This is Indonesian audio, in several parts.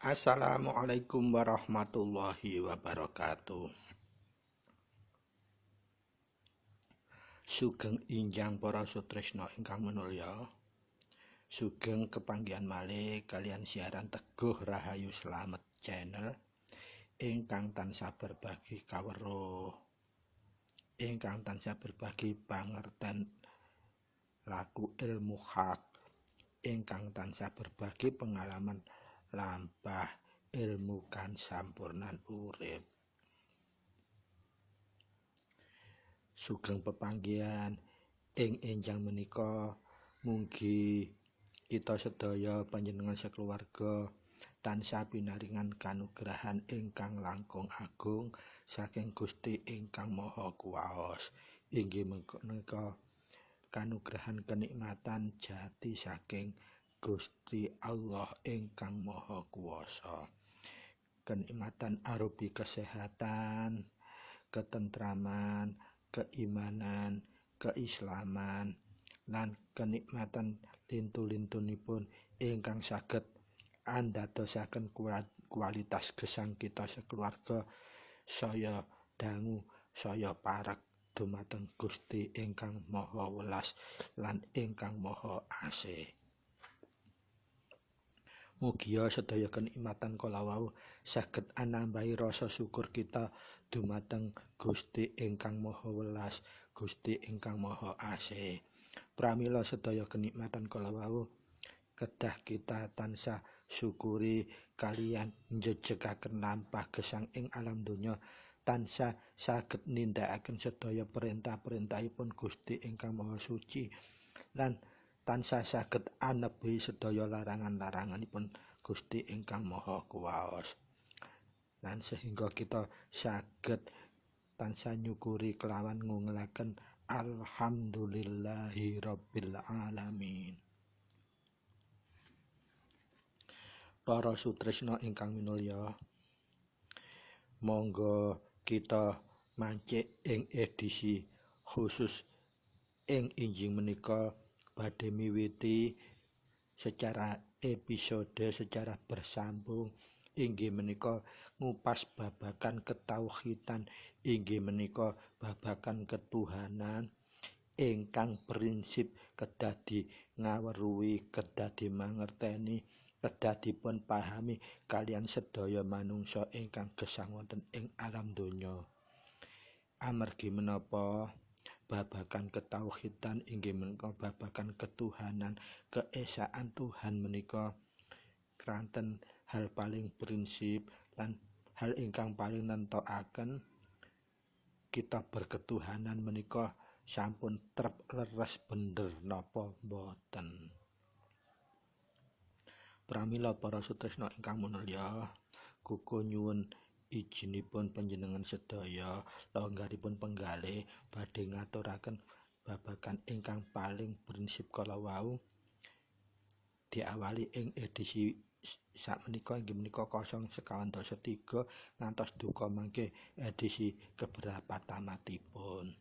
Assalamualaikum warahmatullahi wabarakatuh. Sugeng injang para sutresna ingkang minulya. Sugeng kepanggihan malih kalian siaran Teguh Rahayu Slamet channel ingkang tansah berbagi kaweruh, ingkang tansah berbagi pangerten laku ilmu hak, ingkang tansah berbagi pengalaman lampah ilmu kan sampurnan urip. Sugeng pepanggihan ing enjang menika mugi kita sedaya panjenengan sakeluarga tansah pinaringan kanugrahan ingkang langkung agung saking Gusti ingkang Maha Kuwaos. Inggih menika kanugrahan kenikmatan jati saking Gusti Allah ingkang Maha Kuwasa. Kenikmatan arupi kesehatan, ketentraman, keimanan, keislaman, lan kenikmatan lintu-lintunipun ingkang saged andadosaken kualitas gesang kita sekeluarga saya dangu saya parek dumateng Gusti ingkang Maha Welas lan ingkang Maha Asih. Mugia sedaya kenikmatan kala wau saged anambahi rasa syukur kita dumateng Gusti ingkang Maha Welas, Gusti ingkang Maha Asih. Pramila sedaya kenikmatan kala wau kedah kita tansah syukuri kalian njejegaken lampah gesang ing alam donya, tansah saged nindakaken sedaya perintah-perintahipun Gusti ingkang Maha Suci lan tansah saged anebi sedaya larangan-laranganipun Gusti ingkang Maha Kuwaos. Lan sehingga kita saged tansah nyukuri kelawan ngungelaken alhamdulillahi rabbil alamin. Para sutresna ingkang minulya, monggo kita mancik ing edisi khusus ing injing menika badhe miwiti secara episode secara bersambung inggih menika ngupas babagan ketauhidan, inggih menika babagan ketuhanan ingkang prinsip kedah di ngaweruhi, kedah dimangerteni, kedah dipun pahami kalian sedaya manungsa ingkang gesang wonten ing alam donya. Amargi menapa babagan ketauhidan inggih menika babagan ketuhanan, keesaan Tuhan menika kranten hal paling prinsip lan hal ingkang paling nentokaken kita berketuhanan menika sampun trep leres bener napa boten. Pramila para sutresna ingkang minulya, kuku nyuwun ijinipun panjenengan sedaya longgaripun penggalih badhe ngaturaken babagan ingkang paling prinsip kala wau diawali ing edisi sakmenika inggih menika 093 ngantos duka mangke edisi keberapa tamatipun.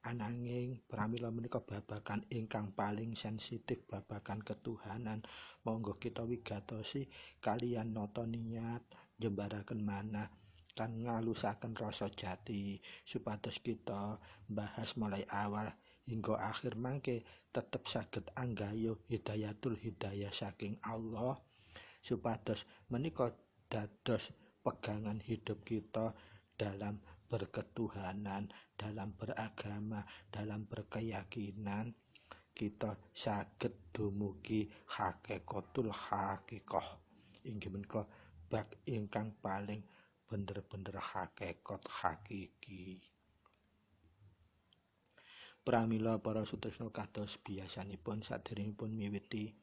Ananging pramila menika babagan ingkang paling sensitif babagan ketuhanan, monggo kita wigatosi kalian nata niat jembaraken manah lan ngalusaken rasa jati supados kita bahas mulai awal hingga akhir mangke tetep saged anggayuh hidayatul hidayah saking Allah supados menika dados pegangan hidup kita dalam berketuhanan, dalam beragama, dalam berkeyakinan kita saged dumugi hakikatul hakikah inggih menika bab ingkang paling bener-bener hakikat hakiki. Pramila para sutresna kados biasanipun saderengipun miwiti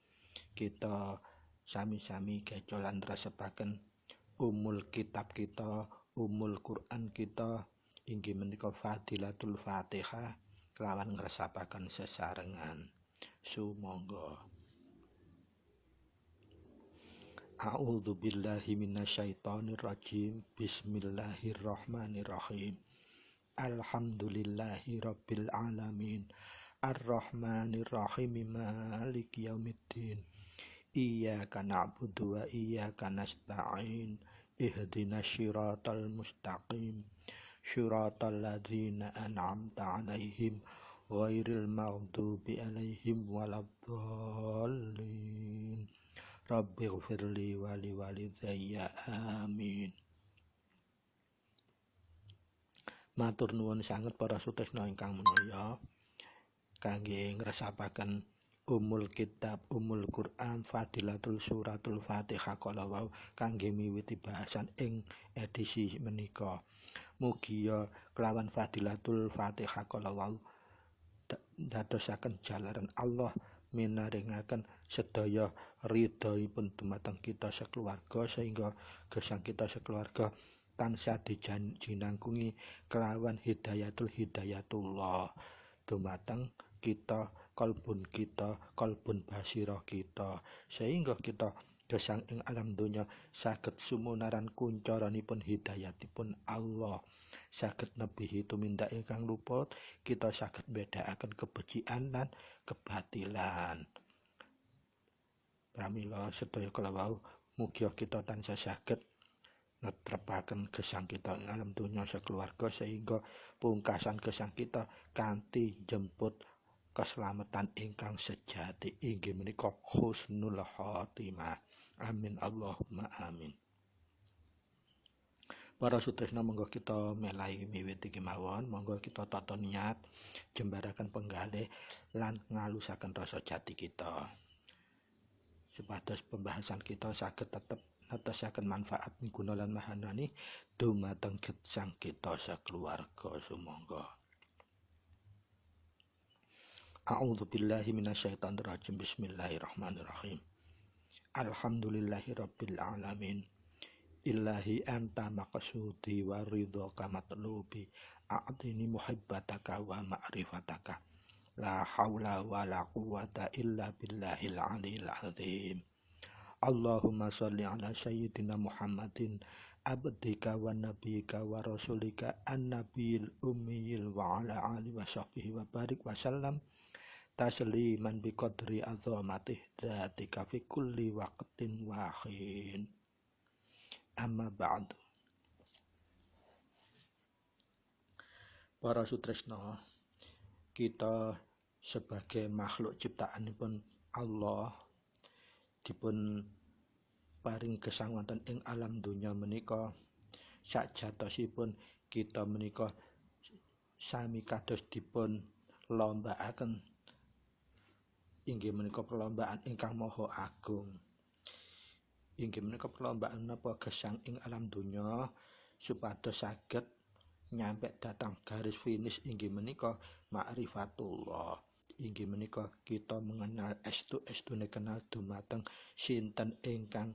kita sami-sami gecolan resepaken umul kitab kita, umul Quran kita inggih menika Fadilatul Fatihah kelawan ngresapaken sesarengan. Sumangga. A'udzu billahi minasyaitonir rajim. Bismillahirrahmanirrahim. Alhamdulillahi rabbil alamin. Ar-Rahmanir Rahim. Maliki yaumiddin. Iyyaka na'budu wa iyyaka nasta'in. Ihdinas siratal mustaqim. Siratal ladzina an'amta 'alaihim ghairil maghdubi 'alaihim waladdallin. Rabbighfirli wa liwalidayya amin. Matur nuwun sanget para sutresna ingkang mulya kangge ngresapaken Umul Kitab Umul Quran Fadilatul Suratul Fatihah kala wau kangge miwiti bahasan ing edisi menika. Mugia kelawan Fadilatul Fatihah kala wau dadosaken jalaran Allah minaringaken sedaya ridhoipun dumateng kita sekeluarga sehingga gesang kita sekeluarga tansah dijinangkungi kelawan hidayatullah dumateng kita kalbun basirah kita sehingga kita gesang ing alam donya saged sumunaran kuncaranipun hidayatipun Allah, saged nebihi tumindak ingkang luput, kita saged mbedakaken kebecikan lan kebatilan. Pramila sedaya kalawau mugia kita tansah saged netrepaken gesang kita ing alam donya sekeluarga sehingga pungkasan gesang kita kanthi jemput keselamatan ingkang sejati inggih menika husnul khotimah. Amin Allahumma amin. Para sutresna monggo kita melai miwiti kemawon, monggo kita tata niat jembaraken penggalih lan ngalusaken rasa jati kita. Supados pembahasan kita saged tetep netesaken manfaat guna lan mahanani dumateng gesang kita sakeluarga sumangga. A'udzu billahi minasyaitonir rajim. Bismillahirrahmanirrahim. Alhamdulillahirabbil alamin. Ilahi anta maqsudi wa ridhaka matlubi. A'tini muhibbataka wa ma'rifataka. La haula wa la quwwata illa billahil aliyil azim. Allahumma shalli ala sayyidina Muhammadin abdika wa nabiyika wa rasulika an-nabiyil ummiyil wa ala alihi wa sahbihi wa barik wa sallam tasliman biqadri azamatih dzatika fi kulli waqtin wa hin. Amma ba'du. Para sutresna, kita sebagai makhluk ciptaanipun Allah dipun paring gesang wonten ing alam donya menika sakjatosipun kita menika sami kados dipun lombaaken inggih menika perlombaan ingkang maha agung. Inggih menika perlombaan napa gesang ing alam donya supados saged nyampe datang garis finish inggih menika ma'rifatullah. Inggih menika kita mengenal estune kenal dumateng sinten ingkang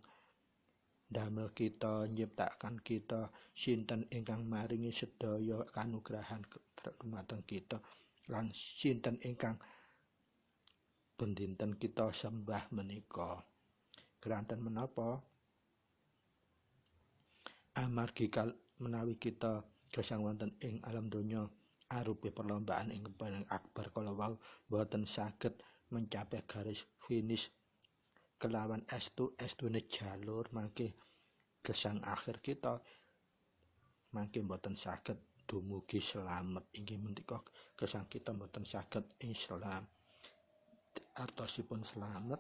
damel kita, nyiptakan kita, sinten ingkang maringi sedaya kanugrahan dumateng kita, lan sinten ingkang pendinten kita sembah menika. Keranten menapa? Amargi menawi kita gesang wonten ing alam donya arupi perlombaan ing paling akbar kala wau boten saged mencapai garis finish kelawan estune jalur mangke gesang akhir kita mangke boten saged dumugi selamat inggih menika gesang kita boten saged Islam artosipun selamat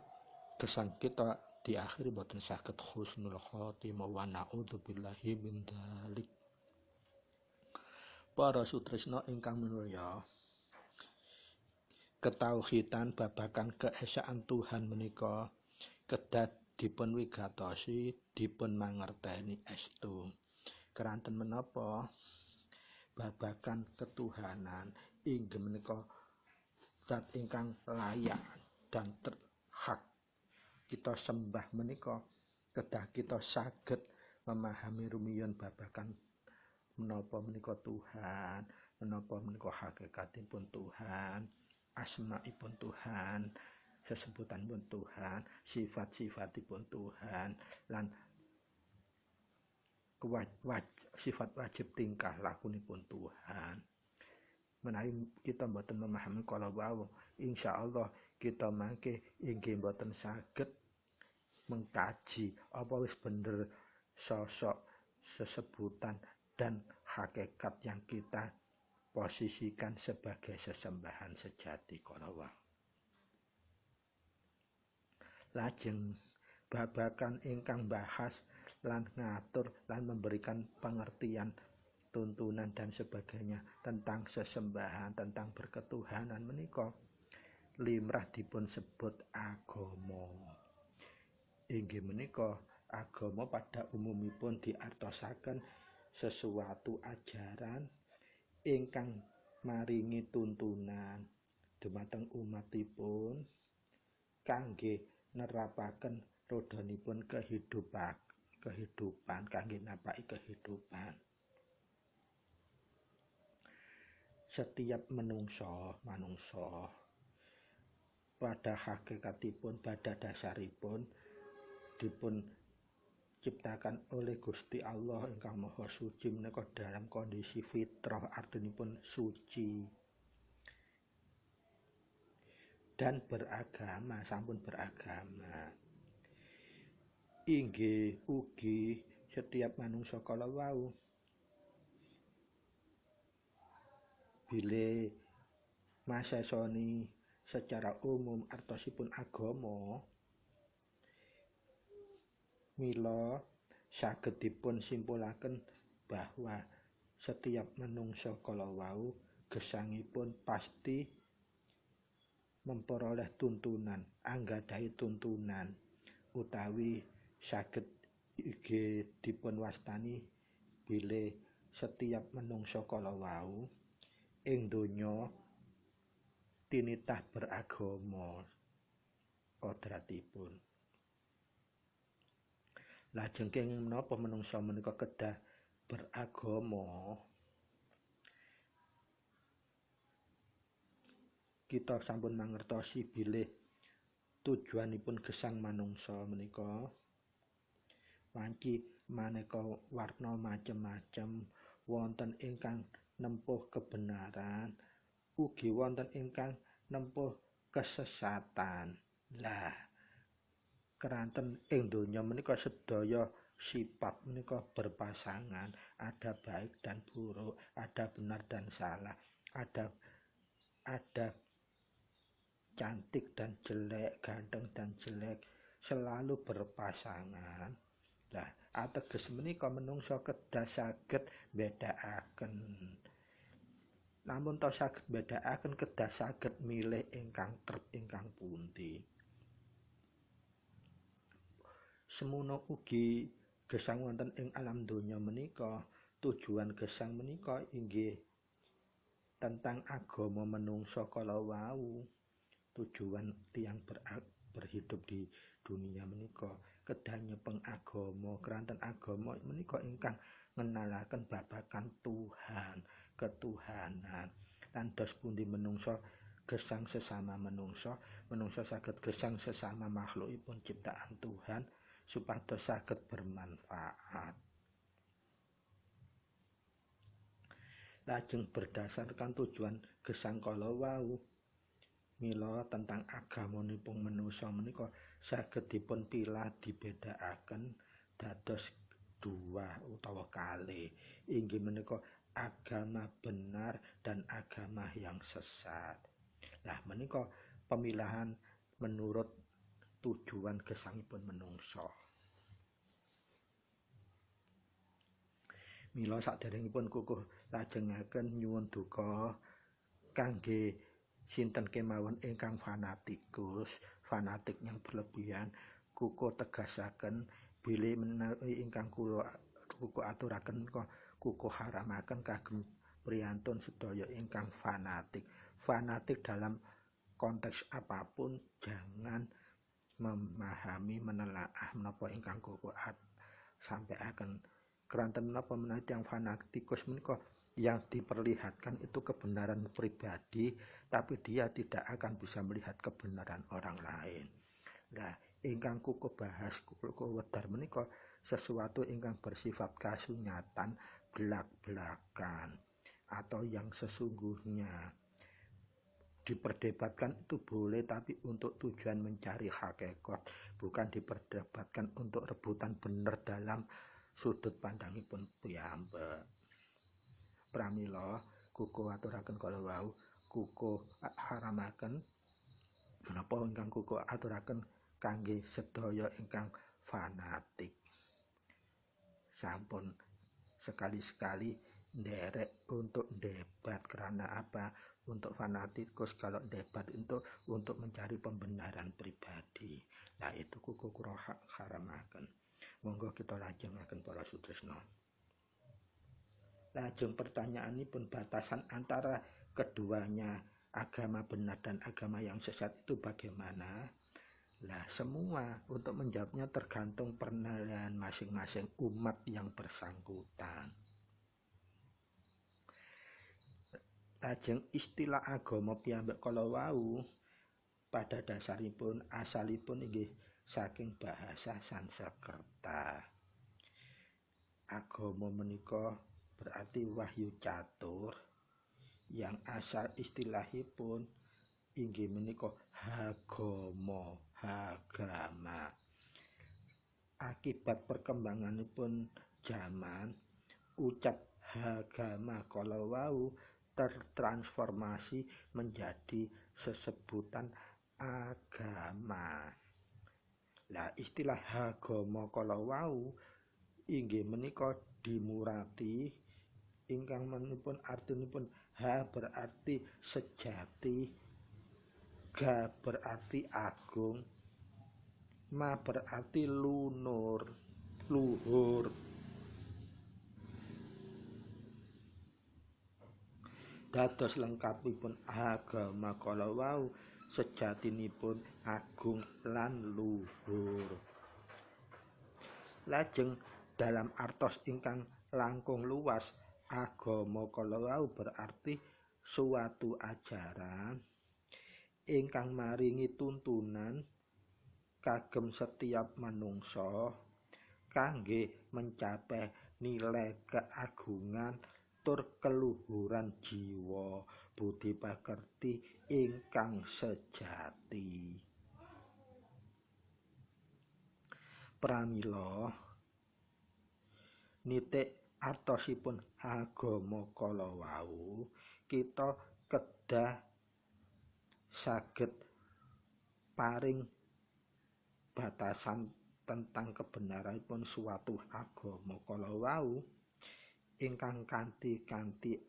gesang kita diakhiri boten saged husnul khotimah wa na'udzubillahi min dzalik. Para sutresna ingkang minulya, ketauhidan babagan keesaan Tuhan menika kedah dipun wigatosi, dipun mangerteni estu. Keranten menapa babagan ketuhanan inggih menika zat ingkang layak dan terhak kita sembah menika kedah kita saged memahami rumiyin babagan menapa menika Tuhan, menapa menika hakikatipun Tuhan, asmaipun Tuhan, sesebutanipun Tuhan, sifat-sifatipun Tuhan, lan sifat wajib tingkah lakunipun Tuhan. Menawi kita mboten memahami kala wau, insyaallah kita mangke inggih mboten saged mengkaji apa wis bener sosok sesebutan dan hakikat yang kita posisikan sebagai sesembahan sejati kala. Lajeng babakan ingkang bahas lan ngatur lan memberikan pengertian tuntunan dan sebagainya tentang sesembahan, tentang berketuhanan menika limrah dipun sebut agama. Inggih menika agama pada umumipun diartosaken sesuatu ajaran ingkang maringi tuntunan dumateng umatipun kangge nerapaken rodhanipun kehidupan kangge napaki kehidupan. Setiap manungsa pada hakikatipun pada dasaripun dipun ciptakan oleh Gusti Allah ingkang Maha Suci menika dalam kondisi fitrah, artinipun suci dan beragama, sampun beragama. Inggih ugi setiap manungsa kala wau bilih masesoni secara umum artosipun agama mila saged dipun simpulaken bahwa setiap manungsa kala wau gesangipun pasti memperoleh tuntunan, anggadhahi tuntunan utawi saged ugi dipun wastani bilih setiap manungsa kala wau ing donya tinitah beragama kodratipun. Lajeng kenging menapa manungsa menika kedah beragama, kita sampun mangertosi bilih tujuanipun gesang manungsa menika wanci maneka warna macem-macem, wonten ingkang nempuh kebenaran, ugi wonten ingkang nempuh kesesatan. Lah keranten ing donya menika sedaya sifat menika berpasangan, ada baik dan buruk, ada benar dan salah, ada cantik dan jelek, ganteng dan jelek, selalu berpasangan. Lah ateges menika menungsa kedah saged bedakaken. Namun to saged bedakaken kedah saged milih ingkang trep ingkang pundi. Semono ugi gesang wonten ing alam donya menika, tujuan gesang menika inggih tentang agama menungsa kala wau. Tujuan tiang berhidup di dunia menika kedah nyepeng agama, keranten agama menika ingkang ngenalaken babagan Tuhan, ketuhanan. Lan dos pundi menungsa gesang sesama menungsa saged gesang sesama makhlukipun ciptaan Tuhan supados saged bermanfaat. Lajeng berdasarkan tujuan gesang kala wau mila tentang agamanipun manungsa menika saged dipun pilah dibedakaken dados dua utawa kalih. Inggih menika agama benar dan agama yang sesat. Lah menika pemilahan menurut tujuan gesangipun manungsa. Mila saderengipun kukuh lajengaken nyuwun duka kangge sinten kemawon ingkang fanatik yang berlebihan, kuku tegasaken bilih menawi ingkang kuku aturaken kuku haramaken kagem priyantun sedaya ingkang fanatik dalam konteks apapun jangan memahami menelaah menapa ingkang kuku sampaiaken. Keranten menapa menawi tiyang fanatikus menika yang diperlihatkan itu kebenaran pribadi, tapi dia tidak akan bisa melihat kebenaran orang lain. Nah, ingkang kuku bahas kuku wedar menika sesuatu ingkang bersifat kasunyatan, belak-belakan atau yang sesungguhnya. diperdebatkan itu boleh, tapi untuk tujuan mencari hakikat, bukan diperdebatkan untuk rebutan bener dalam sudut pandangipun piyambak. Pramila kuku aturaken kala wau, kuku haramaken menapa ingkang kuku aturaken kangge sedaya ingkang fanatik. Sampun sekali-sekali nderek untuk debat, karena apa? Untuk fanatikus kalau debat itu untuk mencari pembenaran pribadi. Nah itu kuku kula haramaken. Monggo kita lajengaken para sutresna. Lajeng pertanyaanipun batasan antara keduanya, agama benar dan agama yang sesat itu bagaimana? Nah, semua untuk menjawabnya tergantung penilaian masing-masing umat yang bersangkutan. Lajeng istilah agama piyambak kala wau pada dasaripun asalipun inggih saking bahasa Sanskerta. Agama menika berarti wahyu catur, yang asal istilahipun inggih menika agama. Akibat perkembanganipun zaman, ucap agama kala wau tertransformasi menjadi sesebutan agama. Lah istilah agama kala wau inggih menika dimurati ingkang menipun artinipun ha berarti sejati, ga berarti agung, ma berarti luhur. Dados lengkapipun agama kala wau sejatinipun agung lan luhur. Lajeng dalam artos ingkang langkung luas, agama kala wau berarti suatu ajaran ingkang maringi tuntunan kagem setiap manungsa kangge mencapai nilai keagungan tur keluhuran jiwa, budi pakerti ingkang sejati. Pramila nitik artosipun agama kala wau, kita kedah saged paring batasan tentang kebenaranipun suatu agama kala wau ingkang kanthi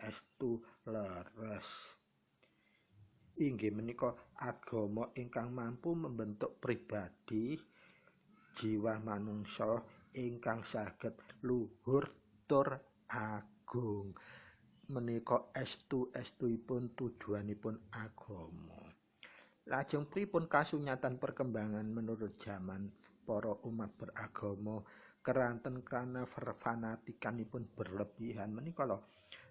estu leres. Inggih menika agama ingkang mampu membentuk pribadi jiwa manungsa ingkang saged luhur tur agung. Menika estu-estuipun tujuanipun agama. Lajeng pripun kasunyatan perkembangan menurut zaman para umat beragama keranten karena fanatikanipun berlebihan menika lho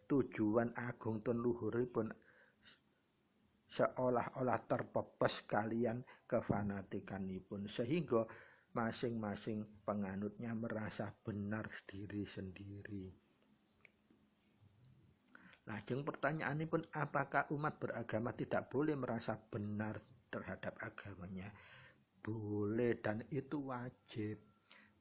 tujuan agung tun luhuripun seolah-olah terpepes kalian kefanatikanipun, sehingga masing-masing penganutnya merasa benar diri sendiri. Lajeng pertanyaanipun, apakah umat beragama tidak boleh merasa benar terhadap agamanya? Boleh, dan itu wajib.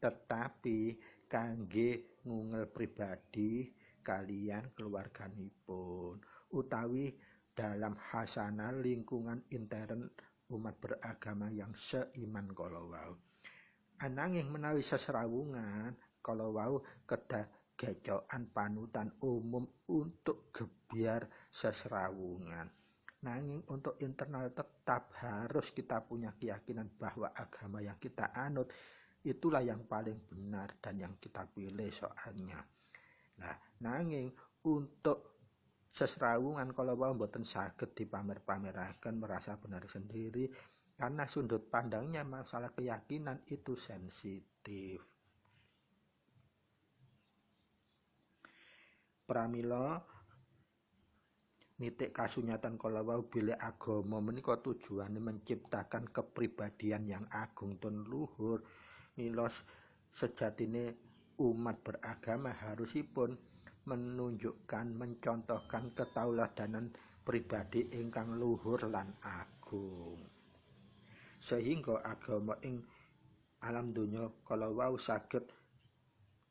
Tetapi kangge ngungel pribadi kalian keluarganipun utawi dalam hasanah lingkungan intern umat beragama yang seiman kala wau. Ananging menawi sesrawungan kala wau kedah gecokan panutan umum untuk gebyar sesrawungan. Nanging untuk internal tetap harus kita punya keyakinan bahwa agama yang kita anut itulah yang paling benar dan yang kita pilih soalnya. Nah, nanging untuk sesrawungan kalau wau mboten saged dipamer-pameraken merasa benar sendiri karena sudut pandangnya masalah keyakinan itu sensitif. Pramila nitik kasunyatan kala wau bilih agama menika tujuane menciptakan kepribadian yang agung tun luhur. Mila sejatine umat beragama harusipun menunjukkan, mencontohkan ketauladanan pribadi ingkang luhur lan agung. Sehingga agama ing alam donya kala wau saged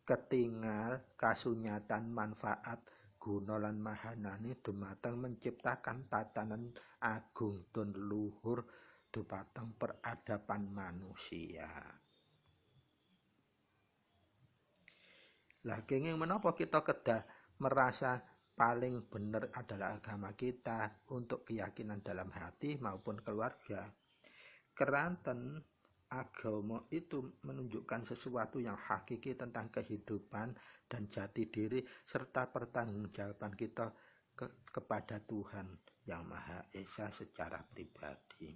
ketingal kasunyatan manfaat guna lan mahanane dumateng menciptakan tatanan agung tur luhur dumateng peradaban manusia. Lah kenging menapa kita kedah merasa paling benar adalah agama kita untuk keyakinan dalam hati maupun keluarga. Keranten agama itu menunjukkan sesuatu yang hakiki tentang kehidupan dan jati diri serta pertanggungjawaban kita kepada Tuhan yang Maha Esa secara pribadi.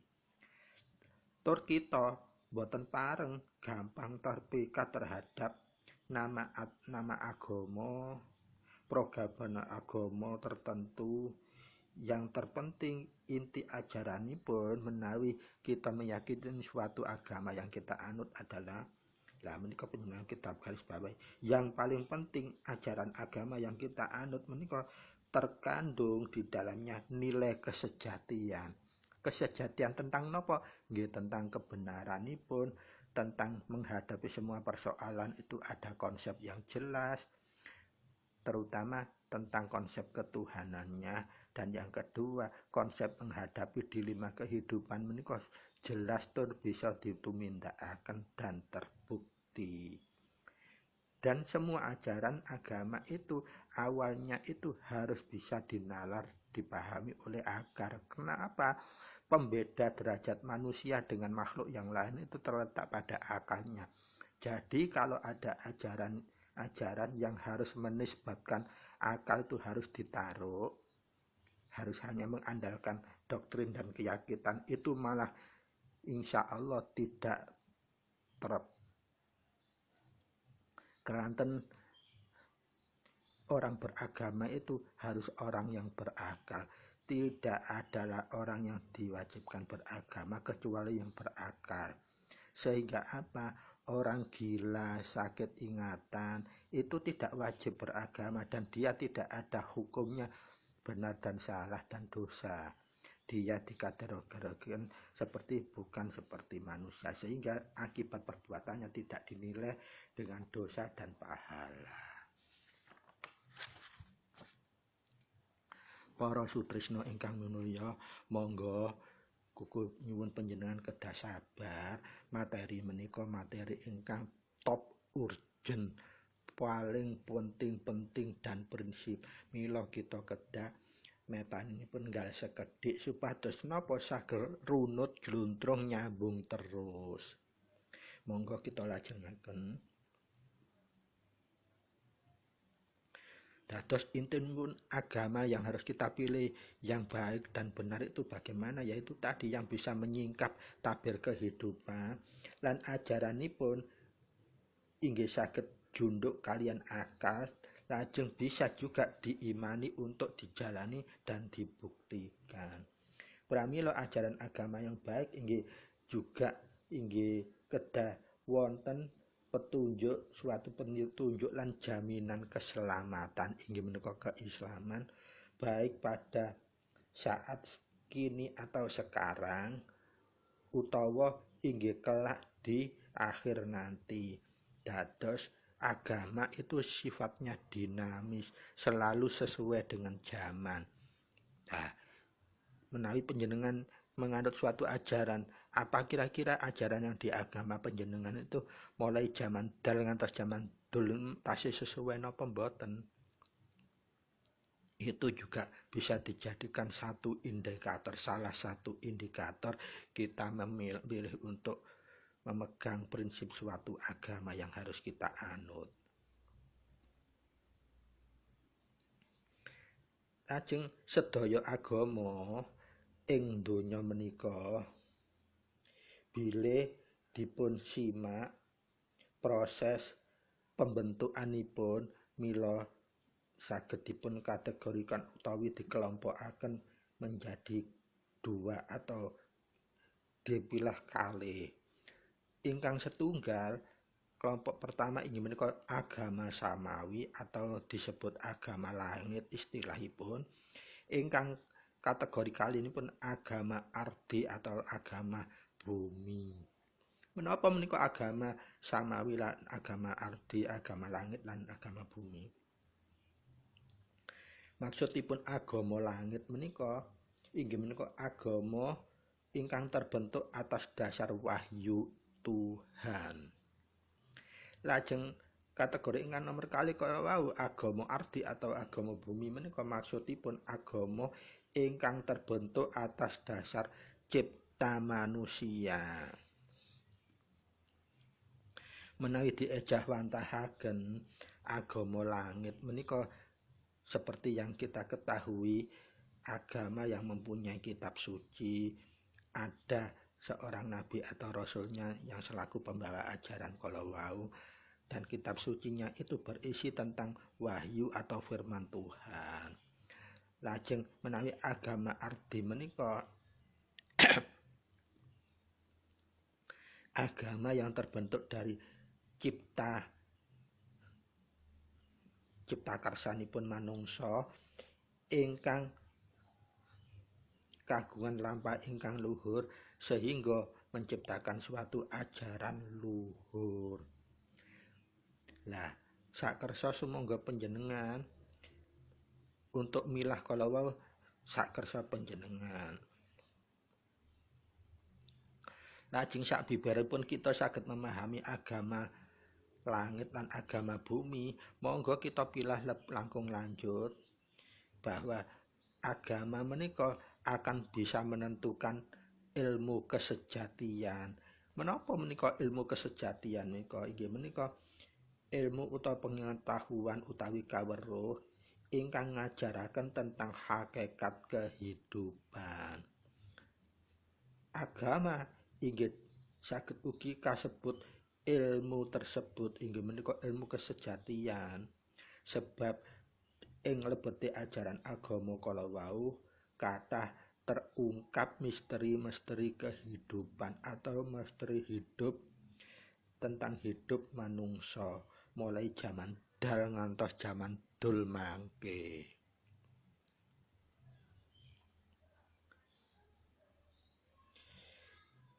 Tur kita boten pareng gampang terpikat terhadap nama agama, program agama tertentu. Yang terpenting inti ajaranipun menawi kita meyakini suatu agama yang kita anut adalah menika panjenengan kitab garis bawahi. Yang paling penting ajaran agama yang kita anut menika terkandung di dalamnya nilai kesejatian. Kesejatian tentang napa? Nggih tentang kebenaranipun, tentang menghadapi semua persoalan itu ada konsep yang jelas, terutama tentang konsep ketuhanannya. Dan yang kedua, konsep menghadapi dilema kehidupan menika jelas tur bisa ditumindakaken dan terbukti. Dan semua ajaran agama itu awalnya itu harus bisa dinalar, dipahami oleh akar. Kenapa? Pembeda derajat manusia dengan makhluk yang lain itu terletak pada akalnya. Jadi kalau ada ajaran yang harus menisbatkan akal itu harus ditaruh, harus hanya mengandalkan doktrin dan keyakinan, itu malah insya Allah tidak keranten orang beragama itu harus orang yang berakal. Tidak adalah orang yang diwajibkan beragama kecuali yang berakal. Sehingga apa? Orang gila, sakit ingatan itu tidak wajib beragama dan dia tidak ada hukumnya benar dan salah dan dosa. Dia dikategorikan bukan seperti manusia, sehingga akibat perbuatannya tidak dinilai dengan dosa dan pahala. Para sutresna ingkang minulya, monggo kuku nyuwun panjenengan kedah sabar. Materi menika materi ingkang top urgent, paling penting dan prinsip. Mila kita kedah metanipun nggal sekedhik supados napa saged runut gluntrung nyambung terus. Monggo kita lajengaken. Dados intinipun agama yang harus kita pilih yang baik dan benar itu bagaimana? Yaitu tadi yang bisa menyingkap tabir kehidupan lan ajaranipun inggih saged junduk kalian akal, lajeng bisa juga diimani untuk dijalani dan dibuktikan. Pramila ajaran agama yang baik inggih kedah wonten suatu petunjuk lan jaminan keselamatan inggih menika keislaman baik pada saat kini atau sekarang utawa inggih kelak di akhir nanti. Dados agama itu sifatnya dinamis, selalu sesuai dengan zaman. Nah, menawi panjenengan menganut suatu ajaran, apa kira-kira ajaran yang di agama panjenengan itu mulai zaman dal ngantos zaman dul tasih sesuai napa mboten? Itu juga bisa dijadikan salah satu indikator kita memilih untuk memegang prinsip suatu agama yang harus kita anut. Lajeng sedaya agama ing donya menika bilih dipun simak proses pembentukanipun mila saged dipun kategorikan utawi dikelompokaken menjadi dua atau dipilah kalih. Ingkang setunggal kelompok pertama inggih menika agama samawi atau disebut agama langit istilahipun. Ingkang kategori kali ini pun agama ardi atau agama bumi. Menapa menika agama samawi lan agama ardi, agama langit lan agama bumi? Maksudipun agama langit menika inggih menika agama ingkang terbentuk atas dasar wahyu Tuhan. Lajeng kategori ingkang nomor kali kala wau agama ardi atau agama bumi menika maksudipun agama ingkang terbentuk atas dasar cipta manusia. Menawi diejahwantahaken agama langit menika seperti yang kita ketahui agama yang mempunyai kitab suci, ada seorang nabi atau rasulnya yang selaku pembawa ajaran kala wau, dan kitab sucinya itu berisi tentang wahyu atau firman Tuhan. Lajeng menawi agama ardi menika agama yang terbentuk dari cipta karsanipun manungsa ingkang kagungan lampah ingkang luhur sehingga menciptakan suatu ajaran luhur. Lah, sakersa sumangga panjenengan untuk milah kala wau sakersa panjenengan. Lajeng sabibaripun kita saged memahami agama langit dan agama bumi, monggo kita pilah langkung lanjut bahwa agama menika akan bisa menentukan ilmu kesejatian. Menapa menika ilmu kesejatian menika? Inggih menika ilmu utawa pengetahuan utawi kaweruh ingkang ngajaraken tentang hakikat kehidupan. Agama inggih saged ugi kasebut ilmu tersebut inggih menika ilmu kesejatian, sebab ing lebete ajaran agama kala wau kathah terungkap misteri-misteri kehidupan atau misteri hidup tentang hidup manungsa mulai zaman dal ngantos zaman dul mangke.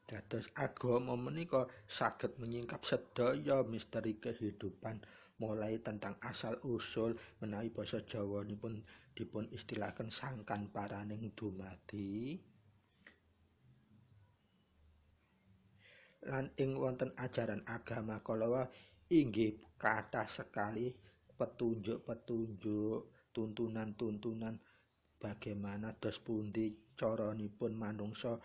Dados agama menika saged menyingkap sedaya misteri kehidupan mulai tentang asal usul menawi basa Jawanipun dipun istilahaken sangkan paraning dumadi. Lan ing wonten ajaran agama kala inggih kathah sekali petunjuk-petunjuk, tuntunan-tuntunan bagaimana dos pundi caranipun manungsa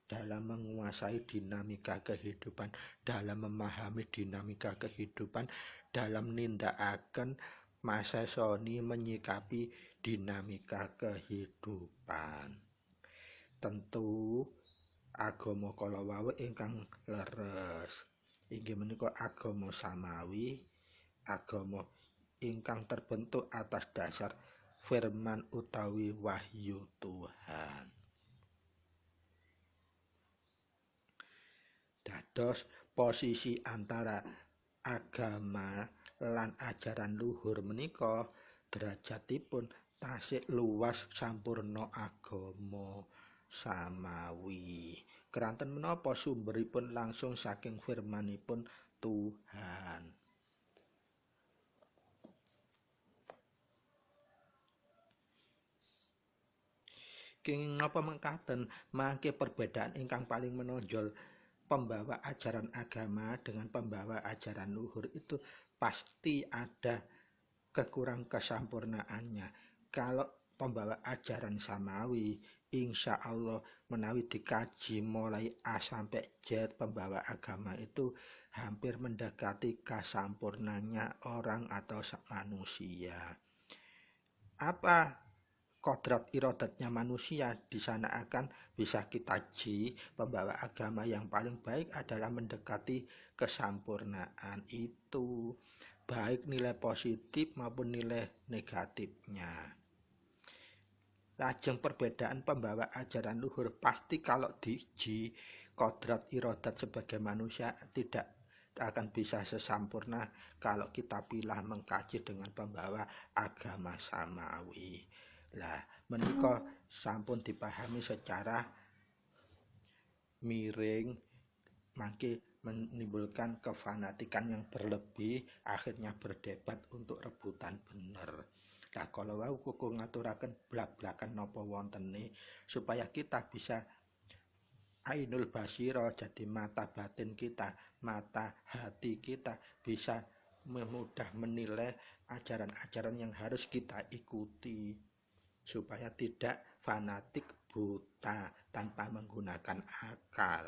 dalam menguasai dinamika kehidupan, dalam memahami dinamika kehidupan, dalam nindakaken masesoni menyikapi dinamika kehidupan. Tentu agama kala wau ingkang leres inggih menika agama samawi, agama ingkang terbentuk atas dasar firman utawi wahyu Tuhan. Dados posisi antara agama lan ajaran luhur menika derajatipun tasih luas sampurna agama samawi. Keranten menapa sumberipun langsung saking firmanipun Tuhan. Kenging napa mengkaten mangke perbedaan ingkang paling menonjol pembawa ajaran agama dengan pembawa ajaran luhur itu pasti ada kekurang kesempurnaannya. Kalau pembawa ajaran samawi, insya Allah menawi dikaji mulai A sampai Z pembawa agama itu hampir mendekati kesempurnaannya orang atau manusia. Apa kodrat iradatnya manusia di sana akan bisa kita ji pembawa agama yang paling baik adalah mendekati kesempurnaan itu, baik nilai positif maupun nilai negatifnya. Lajeng perbedaan pembawa ajaran luhur pasti kalau diji kodrat iradat sebagai manusia tidak akan bisa sesempurna kalau kita pilih mengkaji dengan pembawa agama samawi. Lah, menika sampun dipahami secara miring, mangke menimbulkan kefanatikan yang berlebih, akhirnya berdebat untuk rebutan bener. Nah, kalau wau kuku ngaturaken blak-blakan napa wontene supaya kita bisa ainul basira, jadi mata batin kita, mata hati kita bisa mudah menilai ajaran-ajaran yang harus kita ikuti supaya tidak fanatik buta tanpa menggunakan akal.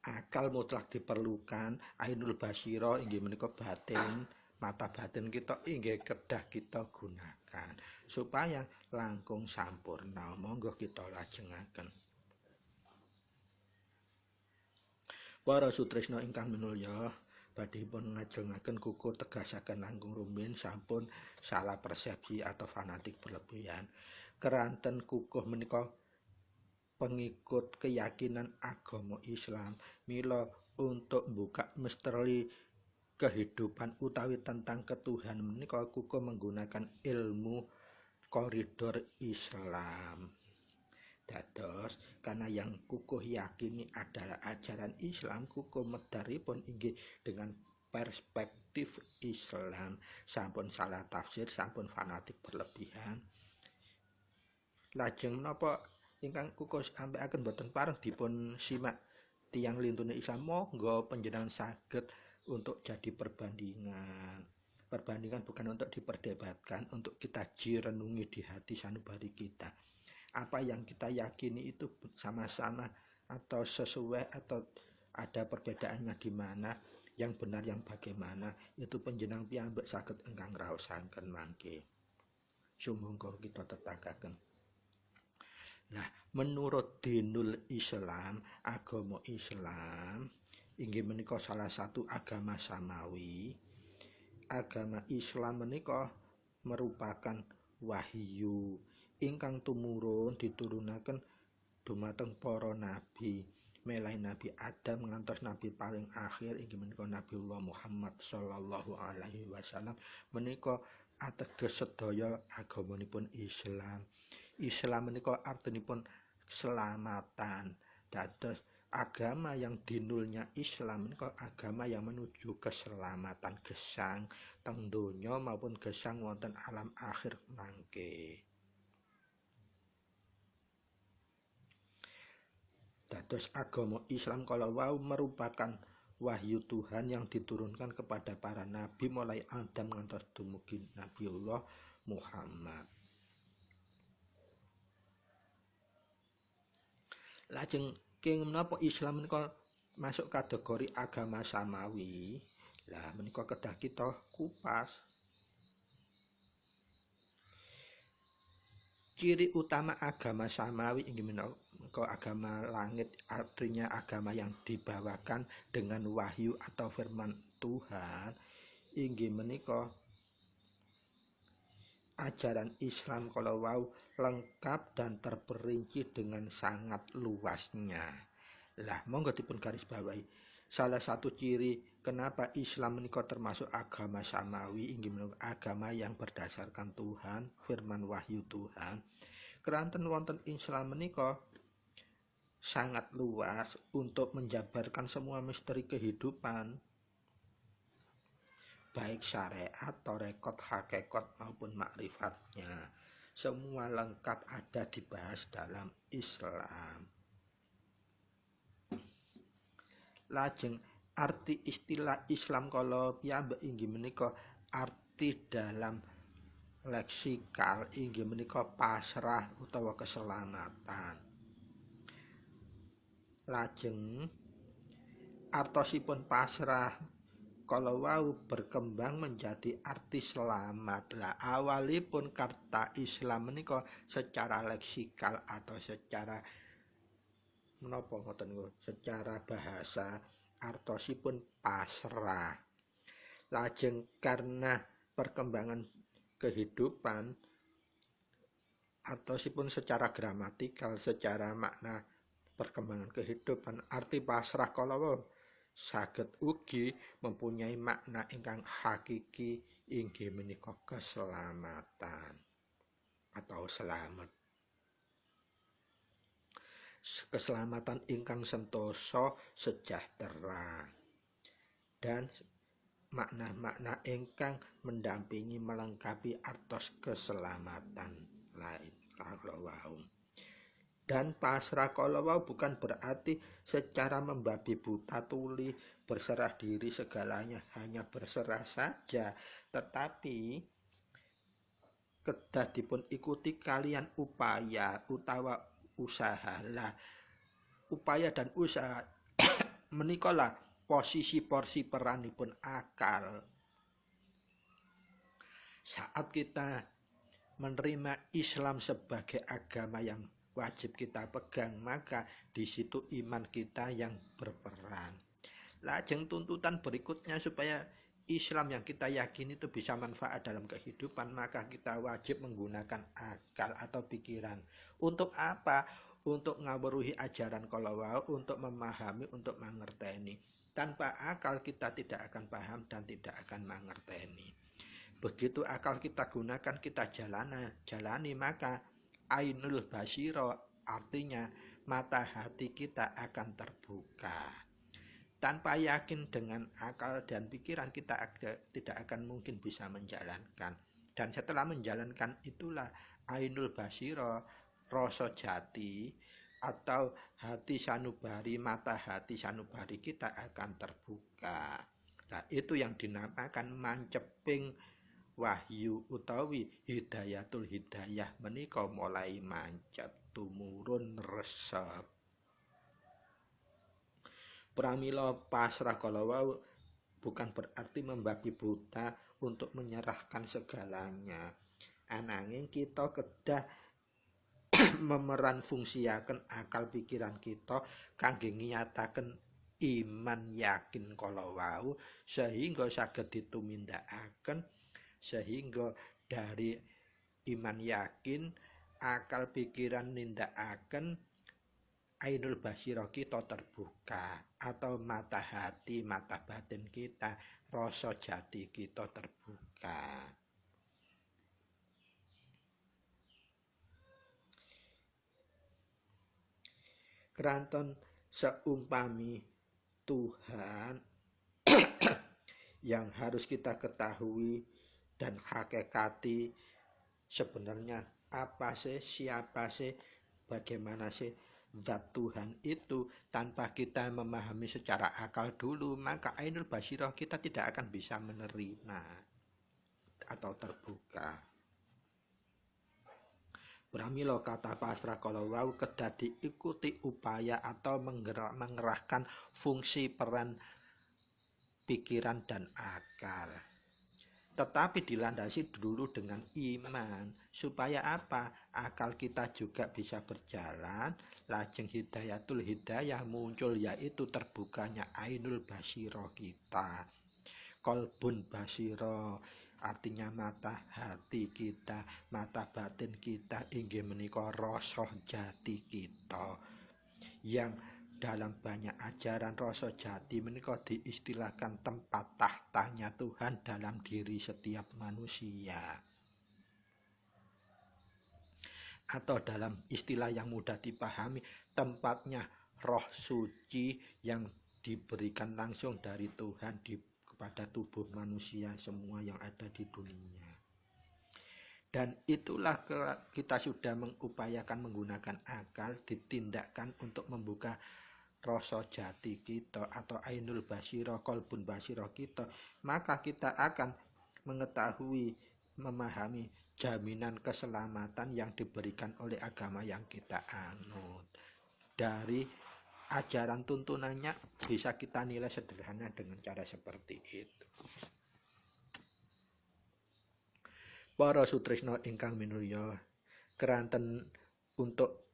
Akal mutlak diperlukan, ainul basira inggih menika batin, mata batin kita inggih kedah kita gunakan supaya langkung sampurna. Monggo kita lajengaken. Para sutresna ingkang minulya, badhe pun ngajengaken kuku tegasaken langkung rumiyin sampun salah persepsi atau fanatik berlebihan. Keranten kukuh menika pengikut keyakinan agama Islam mila untuk membuka misteri kehidupan utawi tentang ketuhanan menika kukuh menggunakan ilmu koridor Islam. Dados karena yang kukuh yakini adalah ajaran Islam, kukuh medaripun inggih dengan perspektif Islam, sampun salah tafsir, sampun fanatik berlebihan. Lajeng menapa ingkang kukuh ambekaken boten pareng dipun simak tiyang lintune Islam, monggo panjenengan saged untuk jadi perbandingan. Perbandingan bukan untuk diperdebatkan, untuk kita renungi di hati sanubari kita. Apa yang kita yakini itu sama-sama atau sesuai atau ada perbedaannya di mana, yang benar yang bagaimana, itu panjenengan piyambak saged engkang raosaken mangke. Sumangga kita tetakaken. Nah, menurut dinul Islam, agama Islam inggih menika salah satu agama samawi. Agama Islam menika merupakan wahyu ingkang tumurun diturunaken dumateng para nabi, mulai Nabi Adam ngantos nabi paling akhir inggih menika Nabiullah Muhammad sallallahu alaihi wasallam. Menika ateges sedaya agamanipun Islam. Islam menika artinipun keselamatan. Dados agama yang dinulnya Islam menika agama yang menuju keselamatan gesang teng donya maupun gesang wonten alam akhir mangke. Dados agama Islam kalau wau merupakan wahyu Tuhan yang diturunkan kepada para nabi mulai Adam ngantos dumugi Nabiullah Muhammad. Lajeng kenging menapa Islam menika masuk kategori agama samawi? Lah menika kedah kita kupas. Ciri utama agama samawi inggih menika agama langit, artinya agama yang dibawakan dengan wahyu atau firman Tuhan, inggih menika ajaran Islam kalau wau lengkap dan terperinci dengan sangat luasnya. Lah monggo dipun garis bawahi. Salah satu ciri kenapa Islam menika termasuk agama samawi inggih menika agama yang berdasarkan Tuhan, firman wahyu Tuhan. Keranten wonten Islam menika sangat luas untuk menjabarkan semua misteri kehidupan, baik syariat, tarekat, hakikat maupun makrifatnya. Semua lengkap ada dibahas dalam Islam. Lajeng arti istilah Islam kalau piyambak inggih menika arti dalam leksikal inggih menika pasrah utawa keselamatan. Lajeng artosipun pasrah kalau wau berkembang menjadi arti selamat. Lah awalipun kata Islam menika secara leksikal atau secara menapa ngoten niku, secara bahasa artosipun pasrah. Lajeng karena perkembangan kehidupan artosipun secara gramatikal, secara makna perkembangan kehidupan, arti pasrah kala saged ugi mempunyai makna ingkang hakiki, inggih menika keselamatan atau selamat. Keselamatan ingkang sentosa sejahtera dan makna-makna ingkang mendampingi melengkapi artos keselamatan lain kalawau. Dan pasrah kalawau bukan berarti secara membabi buta tuli berserah diri segalanya hanya berserah saja, tetapi kedah dipun ikuti kalian upaya utawa usaha lah. Upaya dan usaha menikalah posisi porsi peranipun akal. Saat kita menerima Islam sebagai agama yang wajib kita pegang, maka di situ iman kita yang berperan. Lajeng tuntutan berikutnya supaya Islam yang kita yakini itu bisa manfaat dalam kehidupan, maka kita wajib menggunakan akal atau pikiran. Untuk apa? Untuk ngawruhi ajaran kalawau, untuk memahami, untuk mengerteni. Tanpa akal kita tidak akan paham dan tidak akan mengerteni. Begitu akal kita gunakan, kita jalani, maka ainul basiro, artinya mata hati kita akan terbuka. Tanpa yakin dengan akal dan pikiran kita tidak akan mungkin bisa menjalankan. Dan setelah menjalankan itulah ainul basiro, rasa jati atau hati sanubari, mata hati sanubari kita akan terbuka. Nah, itu yang dinamakan manceping wahyu utawi hidayatul hidayah menika mulai mancep tumurun resep. Pramila pasrah kalawau bukan berarti membabi buta untuk menyerahkan segalanya. Ananging kita kedah memeran fungsiaken akal pikiran kita kangge ngiyataken iman yakin kalawau sehingga saged ditumindakaken, sehingga dari iman yakin akal pikiran nindakaken ainul basirah kita terbuka atau mata hati, mata batin kita, rasa jati kita terbuka. Keranton seumpami Tuhan yang harus kita ketahui dan hakikati sebenarnya apa sih, siapa sih, bagaimana sih zat Tuhan itu. Tanpa kita memahami secara akal dulu, maka ainul basirah kita tidak akan bisa menerima atau terbuka. Pramila kata pasrah kalawau kedah diikuti upaya atau mengerahkan fungsi peran pikiran dan akal. Tetapi dilandasi dulu dengan iman. Supaya apa? Akal kita juga bisa berjalan. Lajeng hidayatul hidayah muncul, yaitu terbukanya ainul basiro kita. Kolbun basiro artinya mata hati kita, mata batin kita, inggih menika rasa jati kita. Yang dalam banyak ajaran rasa jati menika diistilahkan tempat tahtanya Tuhan dalam diri setiap manusia. Atau dalam istilah yang mudah dipahami, tempatnya roh suci yang diberikan langsung dari Tuhan kepada tubuh manusia semua yang ada di dunia. Dan itulah kita sudah mengupayakan menggunakan akal, ditindakkan untuk membuka rasa jati kita atau ainul basiro, kolbun basiro kita, maka kita akan mengetahui, memahami jaminan keselamatan yang diberikan oleh agama yang kita anut. Dari ajaran tuntunannya bisa kita nilai sederhana dengan cara seperti itu. Para sutresna ingkang minulya, keranten untuk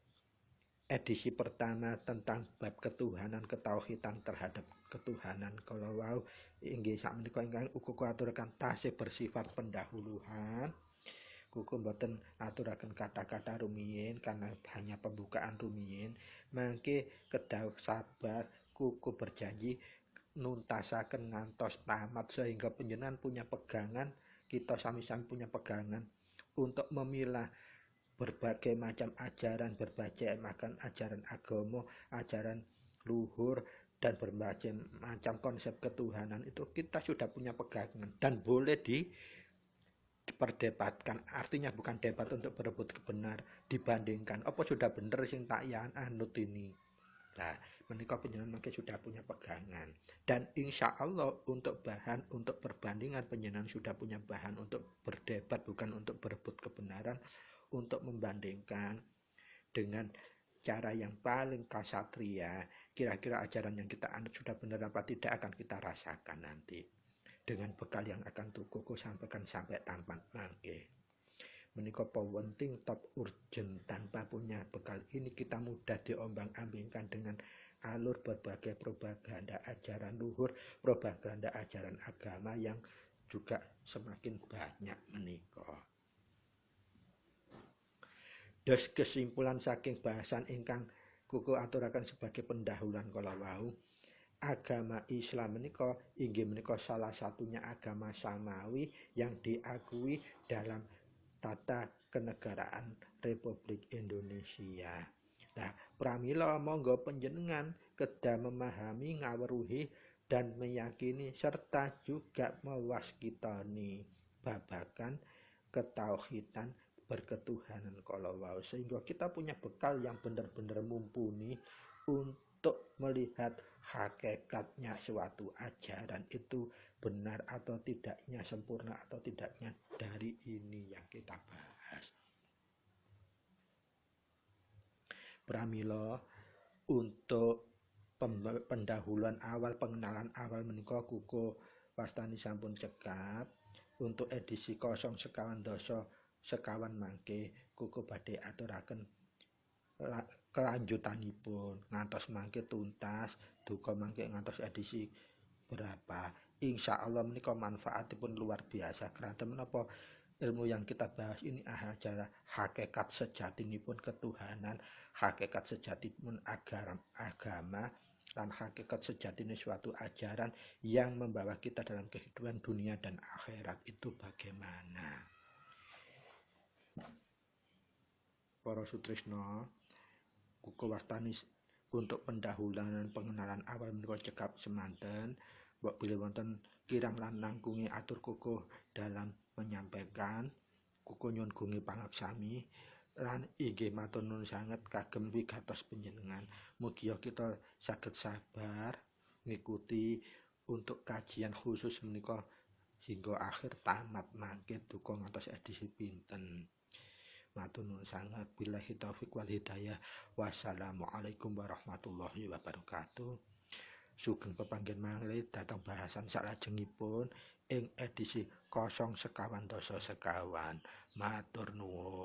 edisi pertama tentang bab ketuhanan, ketauhidan terhadap ketuhanan kalawau inggih sakmenika ingkang uga aturaken tasih bersifat pendahuluan. Kuku mboten aturaken kata-kata rumiyin karena hanya pembukaan rumiyin. Mangke kedah sabar, kuku berjanji nuntasaken ngantos tamat sehingga panjenengan punya pegangan kita sami-sami punya pegangan untuk memilah berbagai macam ajaran, berbagai macam ajaran agama, ajaran luhur, dan berbagai macam konsep ketuhanan itu kita sudah punya pegangan dan boleh diperdebatkan. Artinya bukan debat untuk berebut kebenar, dibandingkan apa sudah bener sing tak yan anut ini. Nah, menika panjenengan mungkin sudah punya pegangan, dan insya Allah untuk bahan untuk perbandingan panjenengan sudah punya bahan untuk berdebat, bukan untuk berebut kebenaran, untuk membandingkan dengan cara yang paling kasatria. Kira-kira ajaran yang kita anut sudah benar apa tidak akan kita rasakan nanti dengan bekal yang akan Kuku sampaikan sampai tampang mangke. Menika penting top urgent. Tanpa punya bekal ini kita mudah diombang-ambingkan dengan alur berbagai propaganda ajaran luhur, propaganda ajaran agama yang juga semakin banyak menika. Dos kesimpulan saking bahasan ingkang Kuku aturaken sebagai pendahuluan kala wau, agama Islam menika inggih menika salah satunya agama samawi yang diakui dalam tata kenegaraan Republik Indonesia. Nah, pramila monggo panjenengan kedah memahami, ngaweruhi, dan meyakini serta juga mewaskitani babagan ketauhidan berketuhanan kala wau, sehingga kita punya bekal yang benar-benar mumpuni untuk melihat hakikatnya suatu ajaran itu benar atau tidaknya, sempurna atau tidaknya dari ini yang kita bahas. Pramila untuk pendahuluan awal, pengenalan awal menika Kuku wastani sampun cekap. Untuk edisi 0 sekawan mangke Kuku badhe aturaken kelanjutanipun ngantos mangke tuntas, duka mangke ngantos edisi berapa. Insya Allah menika manfaatipun luar biasa. Karena menapa ilmu yang kita bahas ini adalah hakikat sejatinipun ketuhanan, hakikat sejatinipun agama, dan hakikat sejatinya suatu ajaran yang membawa kita dalam kehidupan dunia dan akhirat itu bagaimana. Para sutrisno, Kuku wastani untuk pendahuluan pengenalan awal menika cekap semanten. Mbok bilih wonten kirang lan langkungi atur Kuku dalam menyampaikan. Kuku nyuwun gungi pangaksami lan inggih matur nuwun sanget kagem wigatos panjenengan. Mugi kita saged sabar ngikuti untuk kajian khusus menika hingga akhir tamat mangke duka ngantos edisi pinten. Matur nuwun sanget. Billahi taufik wal hidayah. Wassalamualaikum warahmatullahi wabarakatuh. Sugeng pepanggen malih dhateng bahasan salajengipun ing edisi 0 sekawan. Matur nuwun.